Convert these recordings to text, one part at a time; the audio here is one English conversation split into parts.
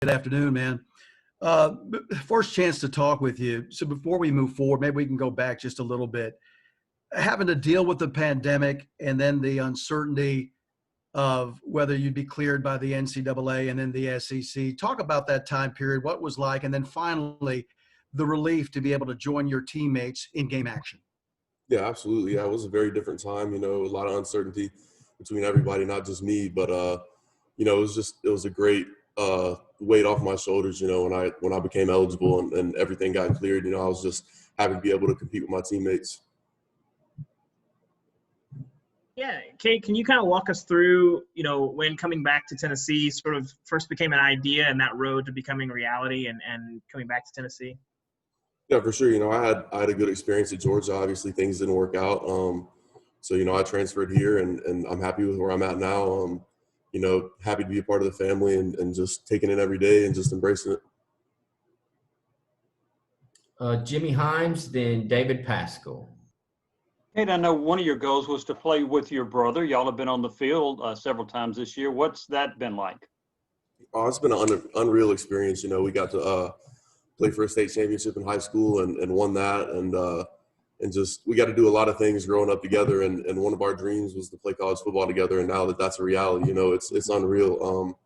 Good afternoon, man. First chance to talk with you. So before we move forward, maybe we can go back just a little bit. Having to deal with the pandemic and then the uncertainty of whether you'd be cleared by the NCAA and then the SEC. Talk about that time period, what it was like, and then finally the relief to be able to join your teammates in game action. Yeah, absolutely. Yeah, it was a very different time, a lot of uncertainty between everybody, not just me, but it was a great weight off my shoulders, when I became eligible and everything got cleared. I was just happy to be able to compete with my teammates. Yeah, Cade, can you kind of walk us through, when coming back to Tennessee sort of first became an idea and that road to becoming reality and coming back to Tennessee? Yeah, for sure. I had a good experience at Georgia. Obviously, things didn't work out. So I transferred here and I'm happy with where I'm at now. Happy to be a part of the family and just taking it every day and just embracing it. Jimmy Himes, then David Pascal. Cade, I know one of your goals was to play with your brother. Y'all have been on the field several times this year. What's that been like? Oh, it's been an unreal experience. We got to play for a state championship in high school and won that. And just we got to do a lot of things growing up together. And one of our dreams was to play college football together. And now that's a reality, it's unreal.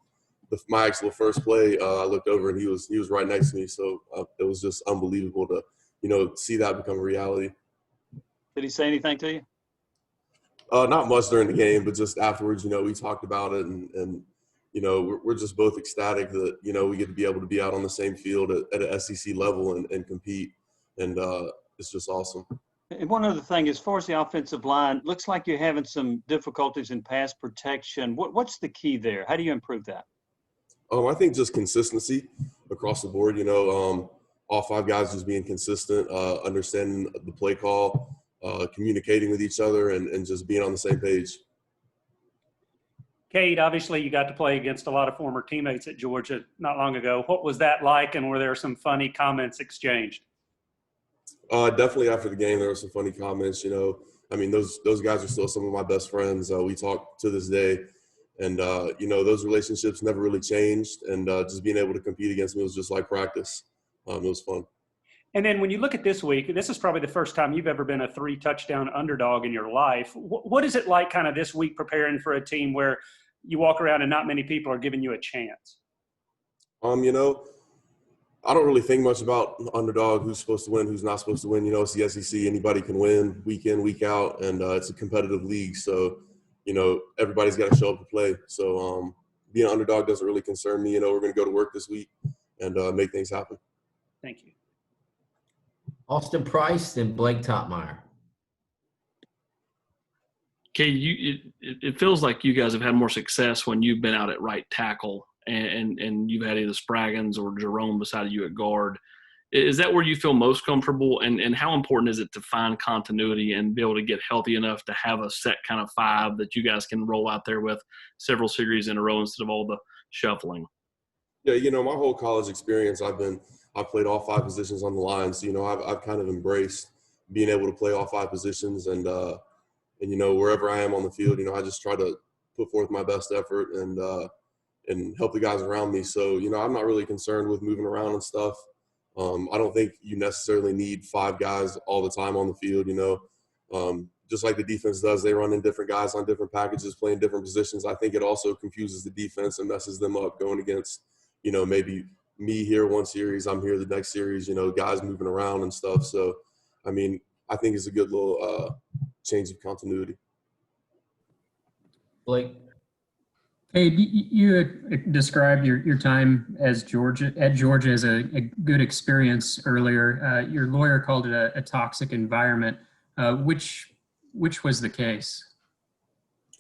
My actual first play, I looked over and he was right next to me. So it was just unbelievable to, see that become a reality. Did he say anything to you? Not much during the game, but just afterwards, we talked about it and we're just both ecstatic that, we get to be able to be out on the same field at an SEC level and compete. And it's just awesome. And one other thing, as far as the offensive line, looks like you're having some difficulties in pass protection. What's the key there? How do you improve that? I think just consistency across the board, all five guys just being consistent, understanding the play call, communicating with each other and just being on the same page. Cade, obviously you got to play against a lot of former teammates at Georgia not long ago. What was that like, and were there some funny comments exchanged? Definitely after the game, there were some funny comments. Those guys are still some of my best friends. We talk to this day, and those relationships never really changed. And just being able to compete against me was just like practice. It was fun. And then when you look at this week, this is probably the first time you've ever been a 3-touchdown underdog in your life. What is it like kind of this week preparing for a team where you walk around and not many people are giving you a chance? I don't really think much about underdog, who's supposed to win, who's not supposed to win. It's the SEC. Anybody can win week in, week out, and it's a competitive league. So, everybody's got to show up to play. So being an underdog doesn't really concern me. We're going to go to work this week and make things happen. Thank you. Austin Price, then Blake Topmeyer. Okay, it feels like you guys have had more success when you've been out at right tackle and you've had either Spraggins or Jerome beside you at guard. Is that where you feel most comfortable? And how important is it to find continuity and be able to get healthy enough to have a set kind of five that you guys can roll out there with several series in a row instead of all the shuffling? Yeah, my whole college experience, I've played all five positions on the line. So, I've kind of embraced being able to play all five positions and wherever I am on the field, I just try to put forth my best effort and help the guys around me. So, I'm not really concerned with moving around and stuff. I don't think you necessarily need five guys all the time on the field, just like the defense does. They run in different guys on different packages, playing different positions. I think it also confuses the defense and messes them up going against, maybe me here one series, I'm here the next series, guys moving around and stuff. So, I think it's a good little change of continuity. Blake? Hey, you had described your time at Georgia as a good experience earlier. Your lawyer called it a toxic environment. Which was the case?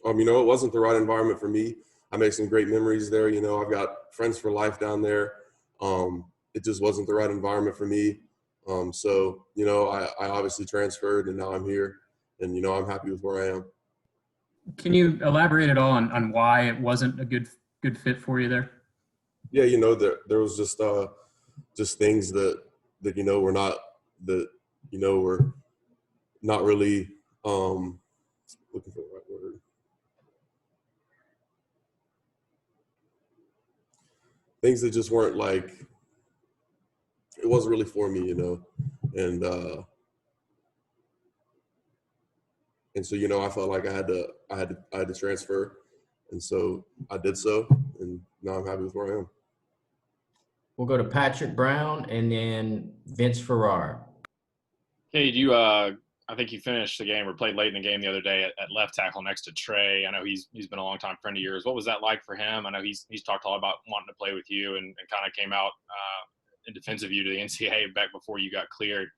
It wasn't the right environment for me. I made some great memories there. I've got friends for life down there. It just wasn't the right environment for me. So, I obviously transferred and now I'm here and, I'm happy with where I am. Can you elaborate at all on why it wasn't a good fit for you there? Yeah, there was just things that were not were not really looking for the right word. things that just weren't like, it wasn't really for me, and so, I felt like I had to transfer. And so I did so, and now I'm happy with where I am. We'll go to Patrick Brown and then Vince Farrar. Cade, I think you finished the game or played late in the game the other day at left tackle next to Trey. I know he's been a longtime friend of yours. What was that like for him? I know he's talked a lot about wanting to play with you and kind of came out in defense of you to the NCAA back before you got cleared.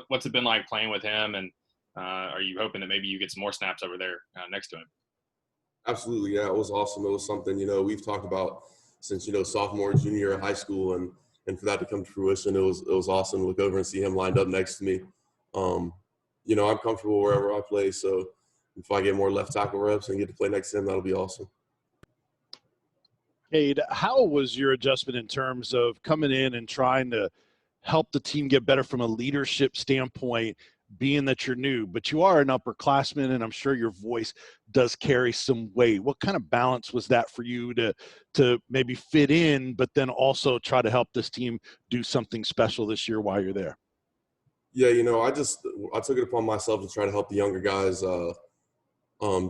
What's it been like playing with him? And are you hoping that maybe you get some more snaps over there next to him? Absolutely, yeah, it was awesome. It was something, we've talked about since, sophomore, junior year of high school, and for that to come to fruition, it was awesome to look over and see him lined up next to me. I'm comfortable wherever I play, so if I get more left tackle reps and get to play next to him, that'll be awesome. Cade, how was your adjustment in terms of coming in and trying to help the team get better from a leadership standpoint, being that you're new, but you are an upperclassman, and I'm sure your voice does carry some weight? What kind of balance was that for you to maybe fit in, but then also try to help this team do something special this year while you're there? Yeah, I took it upon myself to try to help the younger guys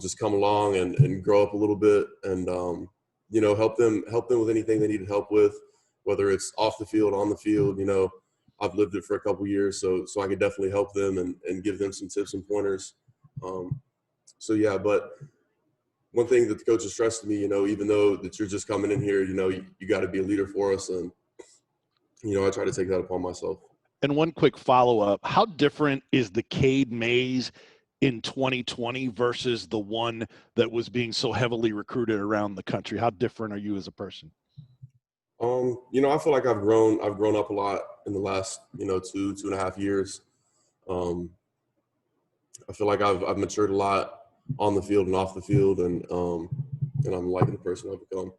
just come along and grow up a little bit, and help them with anything they needed help with, whether it's off the field, on the field. I've lived it for a couple years, so I could definitely help them and give them some tips and pointers. But one thing that the coach has stressed to me, even though that you're just coming in here, you got to be a leader for us, and I try to take that upon myself. And one quick follow-up, how different is the Cade Mays in 2020 versus the one that was being so heavily recruited around the country? How different are you as a person? I feel like I've grown up a lot in the last, 2.5 years. I feel like I've matured a lot on the field and off the field, and I'm liking the person I've become.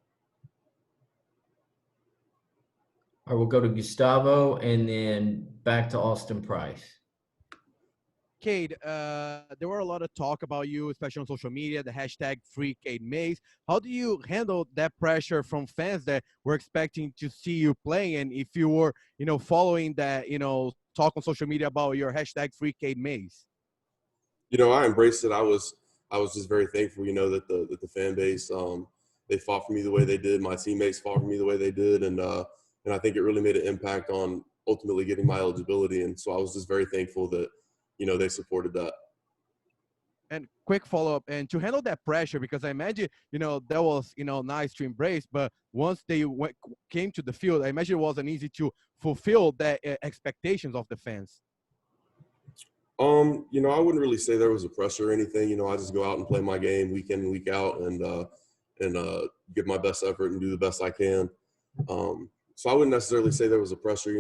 All right, we'll go to Gustavo and then back to Austin Price. Cade, there were a lot of talk about you, especially on social media, the hashtag free Cade Mays. How do you handle that pressure from fans that were expecting to see you playing? And if you were, following that, talk on social media about your hashtag free Cade Mays? I embraced it. I was just very thankful, that the fan base, they fought for me the way they did. My teammates fought for me the way they did. And I think it really made an impact on ultimately getting my eligibility. And so I was just very thankful that, they supported that. And quick follow-up, and to handle that pressure, because I imagine, that was, nice to embrace, but once they came to the field, I imagine it wasn't easy to fulfill that expectations of the fans. I wouldn't really say there was a pressure or anything. I just go out and play my game week in and week out, and give my best effort and do the best I can. So I wouldn't necessarily say there was a pressure,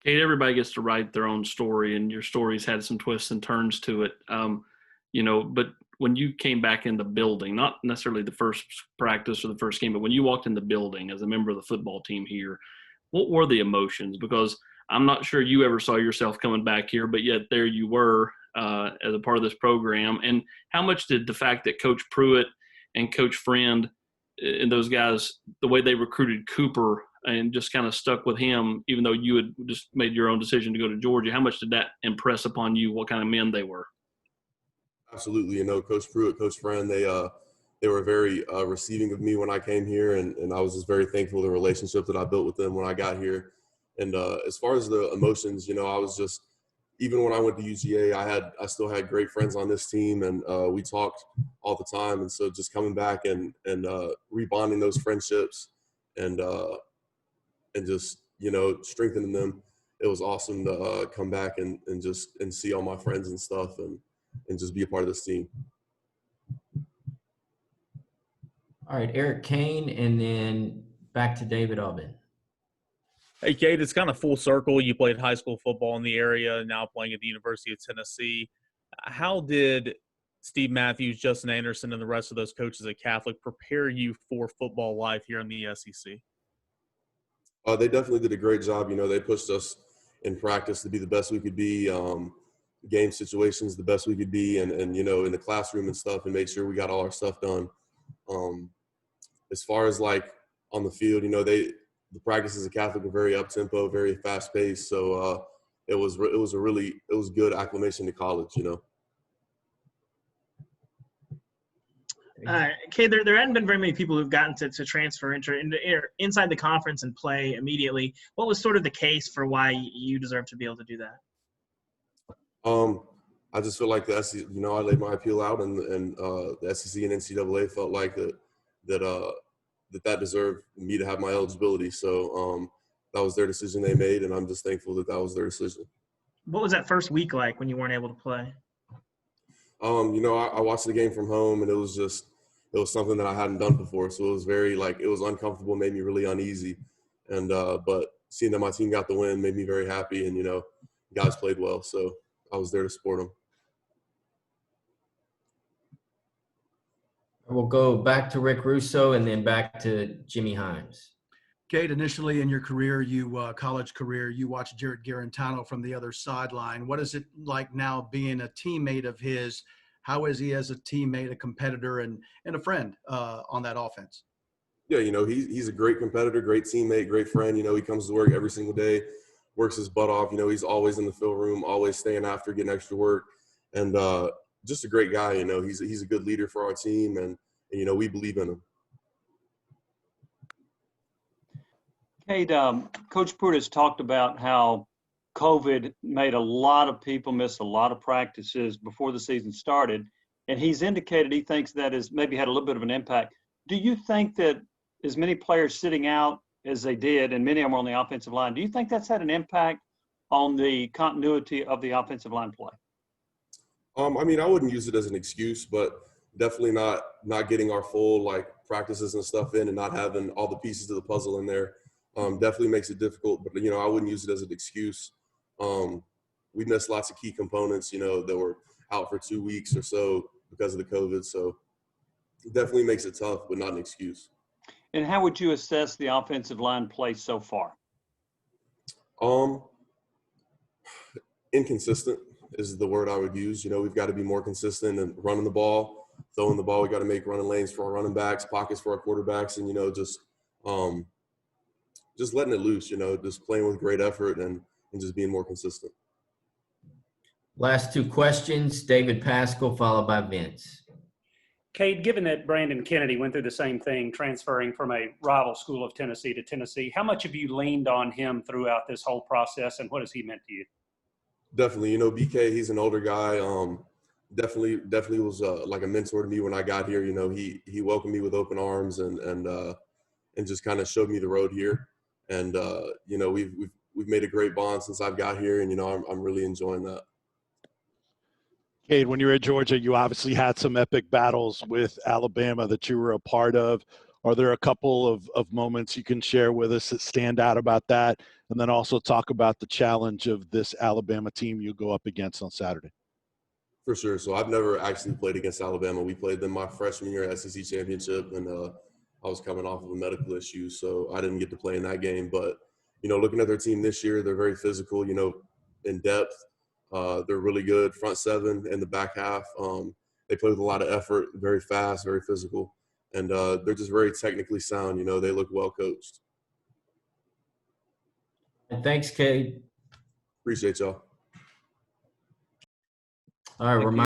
Cade, everybody gets to write their own story, and your story's had some twists and turns to it. But when you came back in the building, not necessarily the first practice or the first game, but when you walked in the building as a member of the football team here, what were the emotions? Because I'm not sure you ever saw yourself coming back here, but yet there you were as a part of this program. And how much did the fact that Coach Pruitt and Coach Friend and those guys, the way they recruited Cooper and just kind of stuck with him, even though you had just made your own decision to go to Georgia, how much did that impress upon you, what kind of men they were? Absolutely. Coach Pruitt, Coach Friend, they were very receiving of me when I came here, and I was just very thankful for the relationship that I built with them when I got here. And as far as the emotions, I was just, even when I went to UGA, I still had great friends on this team, and we talked all the time. And so just coming back and rebonding those friendships and just, strengthening them, it was awesome to come back and see all my friends and stuff and just be a part of this team. All right, Eric Kane, and then back to David Aubin. Hey, Cade, it's kind of full circle. You played high school football in the area and now playing at the University of Tennessee. How did Steve Matthews, Justin Anderson, and the rest of those coaches at Catholic prepare you for football life here in the SEC? They definitely did a great job. They pushed us in practice to be the best we could be, game situations the best we could be, and in the classroom and stuff, and make sure we got all our stuff done. as far as like on the field, the practices at Catholic are very up tempo, very fast paced. So it was good acclimation to college. Cade, there hadn't been very many people who've gotten to transfer inside the conference and play immediately. What was sort of the case for why you deserve to be able to do that? I just feel like the SEC, I laid my appeal out, and the SEC and NCAA felt like that deserved me to have my eligibility. So that was their decision they made, and I'm just thankful that was their decision. What was that first week like when you weren't able to play? I watched the game from home, and it was something that I hadn't done before. So it was it was uncomfortable, made me really uneasy. And but seeing that my team got the win made me very happy, and guys played well. So I was there to support them. We'll go back to Rick Russo and then back to Jimmy Himes. Cade, initially in your career, college career, you watched Jared Garantano from the other sideline. What is it like now being a teammate of his? How is he as a teammate, a competitor, and a friend on that offense? Yeah, he's a great competitor, great teammate, great friend. He comes to work every single day, works his butt off. He's always in the film room, always staying after, getting extra work, and just a great guy. He's a good leader for our team, and we believe in him. Cade, Coach Pruitt has talked about how COVID made a lot of people miss a lot of practices before the season started, and he's indicated he thinks that has maybe had a little bit of an impact. Do you think that as many players sitting out as they did, and many of them were on the offensive line, do you think that's had an impact on the continuity of the offensive line play? I wouldn't use it as an excuse, but definitely not getting our full practices and stuff in, and not having all the pieces of the puzzle in there definitely makes it difficult. But I wouldn't use it as an excuse. We missed lots of key components, that were out for 2 weeks or so because of the COVID. So it definitely makes it tough, but not an excuse. And how would you assess the offensive line play so far? Inconsistent is the word I would use. We've got to be more consistent in running the ball, throwing the ball. We got to make running lanes for our running backs, pockets for our quarterbacks, and just letting it loose. Just playing with great effort and just being more consistent. Last two questions, David Pascal, followed by Vince. Cade, given that Brandon Kennedy went through the same thing, transferring from a rival school of Tennessee to Tennessee, how much have you leaned on him throughout this whole process, and what has he meant to you? Definitely. BK, he's an older guy. Definitely was like a mentor to me when I got here. He welcomed me with open arms and just kind of showed me the road here. And we've made a great bond since I've got here, and I'm really enjoying that. Cade, when you were at Georgia, you obviously had some epic battles with Alabama that you were a part of. Are there a couple of moments you can share with us that stand out about that? And then also talk about the challenge of this Alabama team you go up against on Saturday. For sure. So I've never actually played against Alabama. We played them my freshman year at SEC championship, and I was coming off of a medical issue, so I didn't get to play in that game. But, looking at their team this year, they're very physical, in depth. They're really good front seven in the back half. They play with a lot of effort, very fast, very physical. And they're just very technically sound. They look well coached. Thanks, Cade. Appreciate y'all. All right,